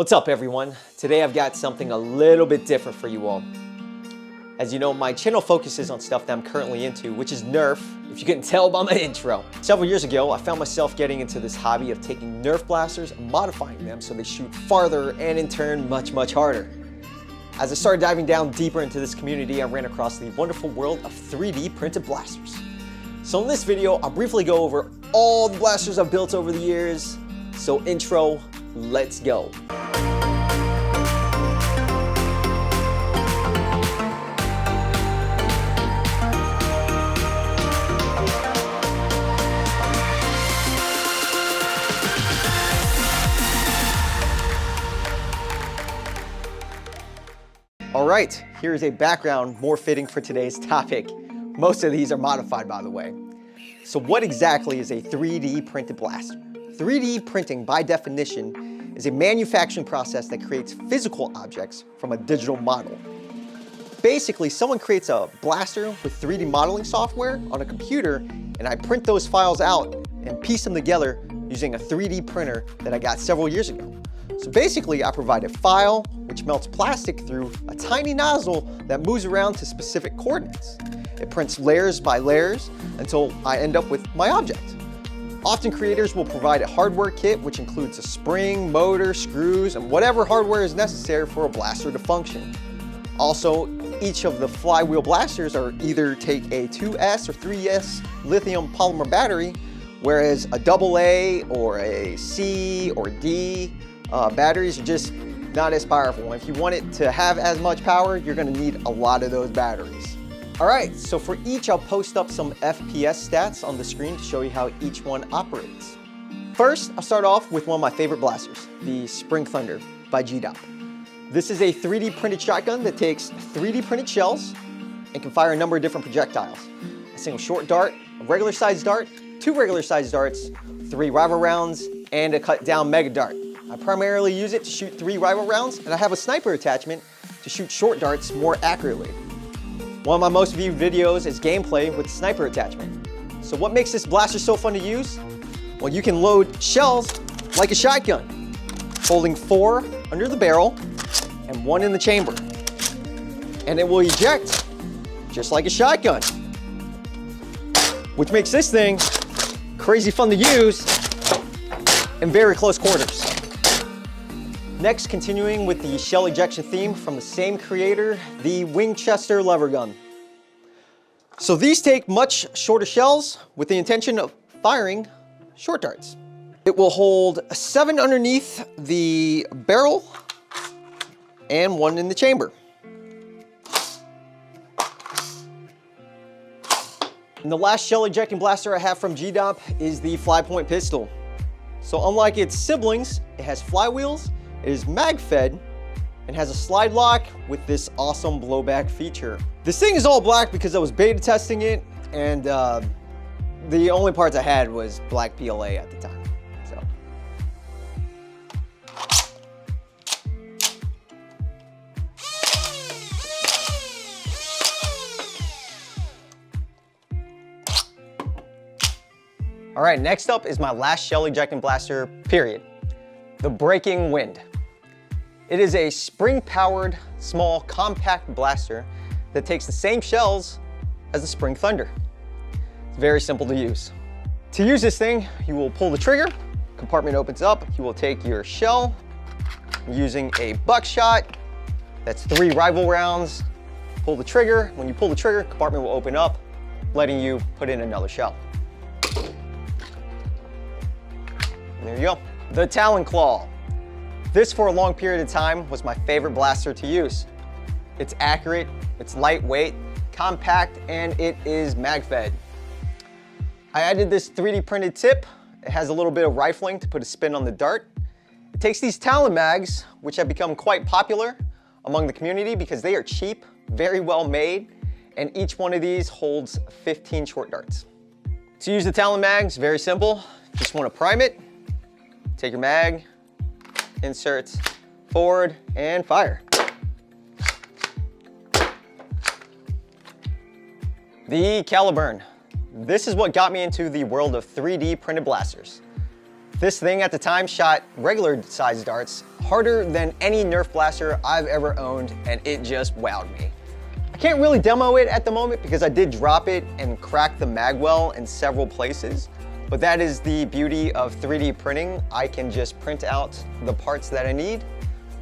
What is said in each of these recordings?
What's up everyone? Today I've got something a little bit different for you all. As you know, my channel focuses on stuff that I'm currently into, which is NERF, if you couldn't tell by my intro. Several years ago, I found myself getting into this hobby of taking NERF blasters and modifying them so they shoot farther and in turn much harder. As I started diving down deeper into this community, I ran across the wonderful world of 3D printed blasters. So in this video, I'll briefly go over all the blasters I've built over the years. So intro, let's go. Alright, here's a background more fitting for today's topic. Most of these are modified, by the way. So what exactly is a 3D printed blaster? 3D printing, by definition, is a manufacturing process that creates physical objects from a digital model. Basically, someone creates a blaster with 3D modeling software on a computer, and I print those files out and piece them together using a 3D printer that I got several years ago. So basically, I provide a file which melts plastic through a tiny nozzle that moves around to specific coordinates. It prints layers by layers until I end up with my object. Often creators will provide a hardware kit which includes a spring, motor, screws, and whatever hardware is necessary for a blaster to function. Also, each of the flywheel blasters are either take a 2S or 3S lithium polymer battery, whereas a AA or a C or D batteries are just not as powerful. If you want it to have as much power, you're gonna need a lot of those batteries. All right, so for each, I'll post up some FPS stats on the screen to show you how each one operates. First, I'll start off with one of my favorite blasters, the Spring Thunder by GDOP. This is a 3D printed shotgun that takes 3D printed shells and can fire a number of different projectiles. A single short dart, a regular sized dart, 2 regular sized darts, 3 rival rounds, and a cut down mega dart. I primarily use it to shoot 3 rival rounds, and I have a sniper attachment to shoot short darts more accurately. One of my most viewed videos is gameplay with the sniper attachment. So what makes this blaster so fun to use? Well, you can load shells like a shotgun, holding 4 under the barrel and 1 in the chamber. And it will eject just like a shotgun, which makes this thing crazy fun to use in very close quarters. Next, continuing with the shell ejection theme from the same creator, the Wingchester lever gun. So these take much shorter shells with the intention of firing short darts. It will hold 7 underneath the barrel and 1 in the chamber. And the last shell ejecting blaster I have from GDOP is the Flypoint pistol. So unlike its siblings, it has flywheels, it is mag-fed, and has a slide lock with this awesome blowback feature. This thing is all black because I was beta testing it, and the only parts I had was black PLA at the time. So. All right, next up is my last shell ejecting blaster, period. The Breaking Wind. It is a spring-powered, small, compact blaster that takes the same shells as the Spring Thunder. It's very simple to use. To use this thing, you will pull the trigger, compartment opens up, you will take your shell using a buckshot, that's 3 rival rounds, pull the trigger. When you pull the trigger, compartment will open up, letting you put in another shell. And there you go. The Talon Claw. This, for a long period of time, was my favorite blaster to use. It's accurate, it's lightweight, compact, and it is mag-fed. I added this 3D printed tip. It has a little bit of rifling to put a spin on the dart. It takes these Talon mags, which have become quite popular among the community because they are cheap, very well made, and each one of these holds 15 short darts. To use the Talon mags, very simple. Just want to prime it, take your mag, inserts, forward, and fire. The Caliburn. This is what got me into the world of 3D printed blasters. This thing at the time shot regular sized darts harder than any Nerf blaster I've ever owned, and it just wowed me. I can't really demo it at the moment because I did drop it and crack the mag well in several places, but that is the beauty of 3D printing. I can just print out the parts that I need.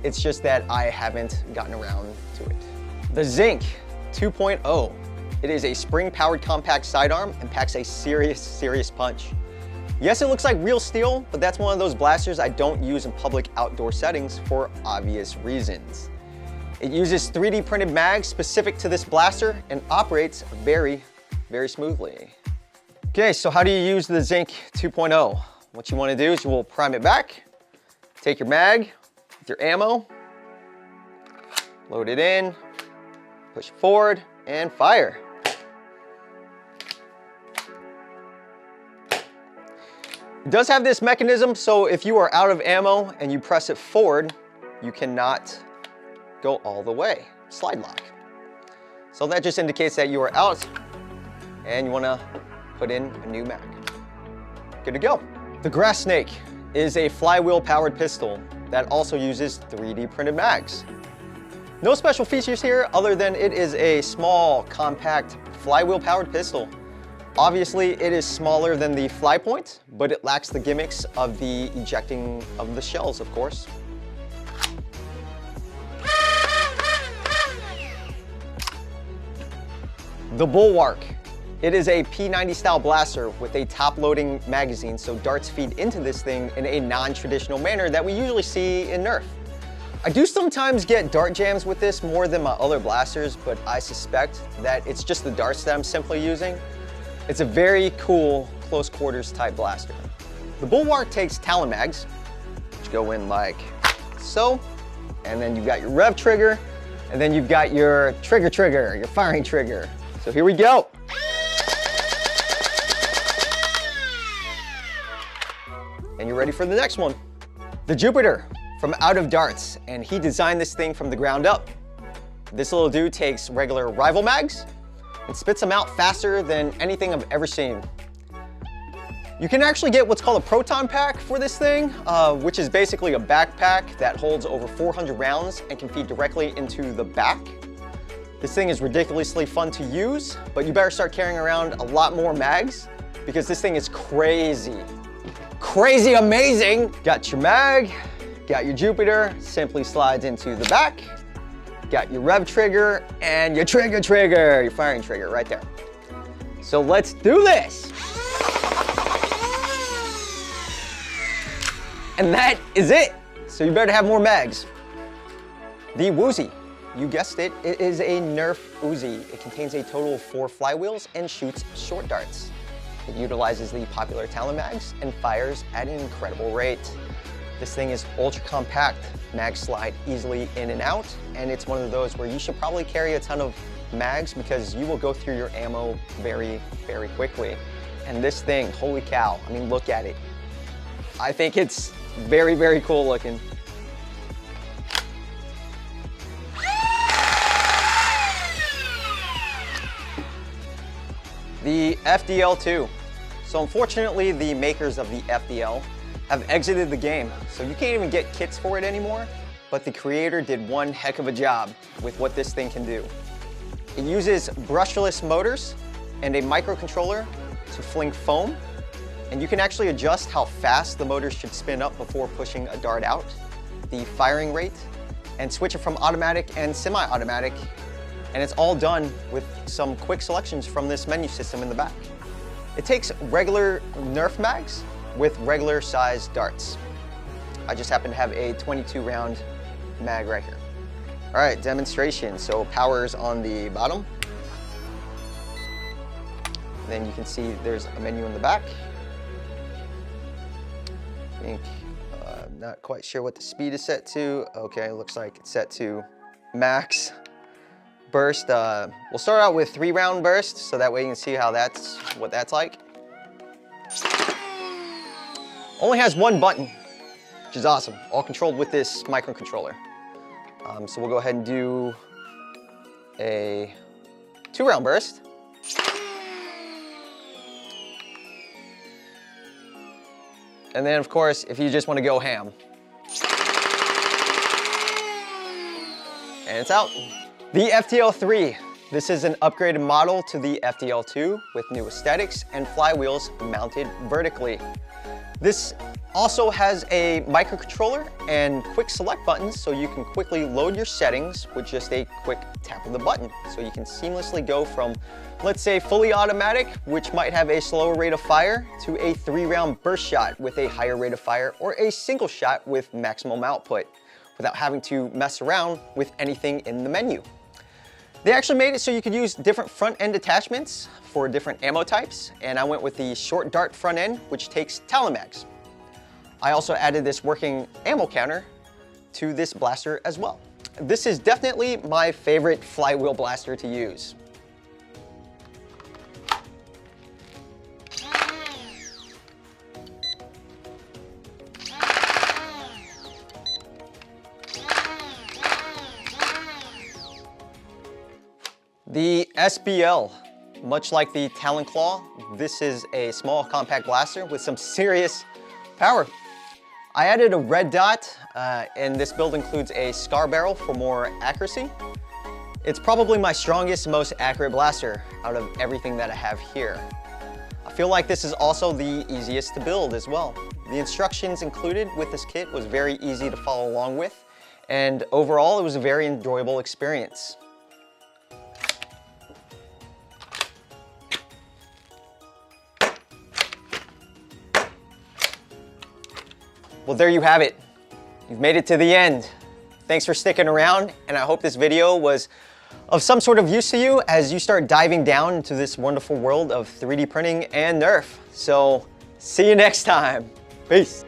It's just that I haven't gotten around to it. The Zinc 2.0. It is a spring-powered compact sidearm and packs a serious punch. Yes, it looks like real steel, but that's one of those blasters I don't use in public outdoor settings for obvious reasons. It uses 3D printed mags specific to this blaster and operates very smoothly. Okay, so how do you use the Zinc 2.0? What you want to do is you will prime it back, take your mag with your ammo, load it in, push forward, and fire. It does have this mechanism, so if you are out of ammo and you press it forward, you cannot go all the way. Slide lock. So that just indicates that you are out and you want to put in a new mag. Good to go. The Grass Snake is a flywheel powered pistol that also uses 3D printed mags. No special features here other than it is a small, compact, flywheel powered pistol. Obviously, it is smaller than the Flypoint, but it lacks the gimmicks of the ejecting of the shells, of course. The Bulwark. It is a P90 style blaster with a top-loading magazine, so darts feed into this thing in a non-traditional manner that we usually see in Nerf. I do sometimes get dart jams with this more than my other blasters, but I suspect that it's just the darts that I'm simply using. It's a very cool close quarters type blaster. The Bulwark takes Talon mags, which go in like so, and then you've got your rev trigger, and then you've got your trigger, your firing trigger. So here we go. And you're ready for the next one. The Jupiter from Out of Darts, and he designed this thing from the ground up. This little dude takes regular rival mags and spits them out faster than anything I've ever seen. You can actually get what's called a proton pack for this thing, which is basically a backpack that holds over 400 rounds and can feed directly into the back. This thing is ridiculously fun to use, but you better start carrying around a lot more mags because this thing is crazy amazing. Got your mag, got your Jupiter, simply slides into the back. Got your rev trigger and your trigger, your firing trigger right there. So let's do this. And that is it. So you better have more mags. The Woozi, you guessed it, it is a Nerf Woozi. It contains a total of 4 flywheels and shoots short darts. It utilizes the popular Talon mags and fires at an incredible rate. This thing is ultra compact, mags slide easily in and out, and it's one of those where you should probably carry a ton of mags because you will go through your ammo very quickly. And this thing, holy cow, I mean, look at it. I think it's very cool looking. The FDL-2. So unfortunately, the makers of the FDL have exited the game, so you can't even get kits for it anymore, but the creator did one heck of a job with what this thing can do. It uses brushless motors and a microcontroller to fling foam, and you can actually adjust how fast the motors should spin up before pushing a dart out, the firing rate, and switch it from automatic and semi-automatic, and it's all done with some quick selections from this menu system in the back. It takes regular Nerf mags with regular sized darts. I just happen to have a 22 round mag right here. All right, demonstration. So power's on the bottom. Then you can see there's a menu in the back. I think, not quite sure what the speed is set to. Okay, looks like it's set to max. Burst, we'll start out with 3 round burst, so that way you can see how what that's like. Only has 1 button, which is awesome. All controlled with this microcontroller. So we'll go ahead and do a 2 round burst. And then of course, if you just want to go ham. And it's out. The FTL3. This is an upgraded model to the FTL2 with new aesthetics and flywheels mounted vertically. This also has a microcontroller and quick select buttons, so you can quickly load your settings with just a quick tap of the button. So you can seamlessly go from, let's say, fully automatic, which might have a slower rate of fire, to a 3-round burst shot with a higher rate of fire, or a single shot with maximum output, without having to mess around with anything in the menu. They actually made it so you could use different front end attachments for different ammo types, and I went with the short dart front end, which takes Talon mags. I also added this working ammo counter to this blaster as well. This is definitely my favorite flywheel blaster to use. The SBL, much like the Talon Claw, this is a small compact blaster with some serious power. I added a red dot, and this build includes a scar barrel for more accuracy. It's probably my strongest, most accurate blaster out of everything that I have here. I feel like this is also the easiest to build as well. The instructions included with this kit was very easy to follow along with, and overall it was a very enjoyable experience. Well, there you have it. You've made it to the end. Thanks for sticking around, and I hope this video was of some sort of use to you as you start diving down into this wonderful world of 3D printing and NERF. So, see you next time. Peace.